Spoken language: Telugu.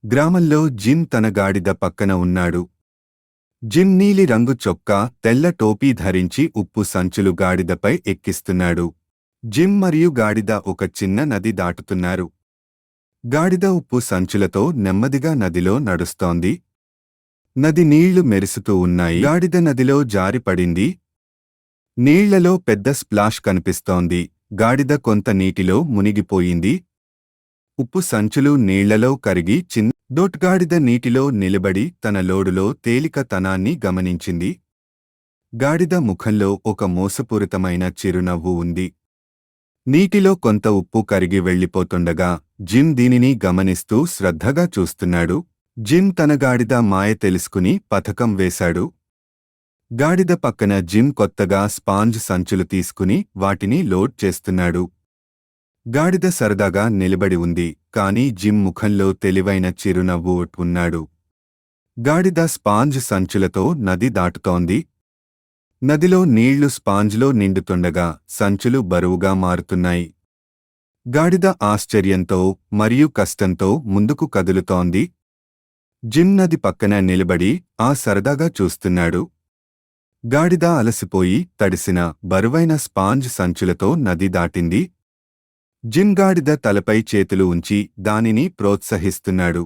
గ్రామంలో జిమ్ తన గాడిద పక్కన ఉన్నాడు. జిమ్ నీలి రంగు చొక్కా, తెల్ల టోపీ ధరించి ఉప్పు సంచులు గాడిదపై ఎక్కిస్తున్నాడు. జిమ్ మరియు గాడిద ఒక చిన్న నది దాటుతున్నారు. గాడిద ఉప్పు సంచులతో నెమ్మదిగా నదిలో నడుస్తోంది. నది నీళ్లు మెరుసుతూ ఉన్నాయి. గాడిద నదిలో జారిపడింది. నీళ్లలో పెద్ద స్ప్లాష్ కనిపిస్తోంది. గాడిద కొంత నీటిలో మునిగిపోయింది. ఉప్పు సంచులు నీళ్లలో కరిగి గాడిద నీటిలో నిలబడి తన లోడులో తేలికతనాన్ని గమనించింది. గాడిద ముఖంలో ఒక మోసపూరితమైన చిరునవ్వు ఉంది. నీటిలో కొంత ఉప్పు కరిగి వెళ్ళిపోతుండగా జిమ్ దీనిని గమనిస్తూ శ్రద్ధగా చూస్తున్నాడు. జిమ్ తన గాడిద మాయ తెలుసుకుని పథకం వేశాడు. గాడిద పక్కన జిమ్ కొత్తగా స్పాంజ్ సంచులు తీసుకుని వాటిని లోడ్ చేస్తున్నాడు. గాడిద సరదాగా నిలబడి ఉంది, కాని జిమ్ ముఖంలో తెలివైన చిరునవ్వు ఉన్నాడు. గాడిద స్పాంజ్ సంచులతో నది దాటుతోంది. నదిలో నీళ్లు స్పాంజ్లో నిండుతుండగా సంచులు బరువుగా మారుతున్నాయి. గాడిద ఆశ్చర్యంతో మరియు కష్టంతో ముందుకు కదులుతోంది. జిమ్ నది పక్కన నిలబడి సరదాగా చూస్తున్నాడు. గాడిద అలసిపోయి తడిసిన బరువైన స్పాంజ్ సంచులతో నది దాటింది. జిమ్ గాడిద తలపై చేతులు ఉంచి దానిని ప్రోత్సహిస్తున్నాడు.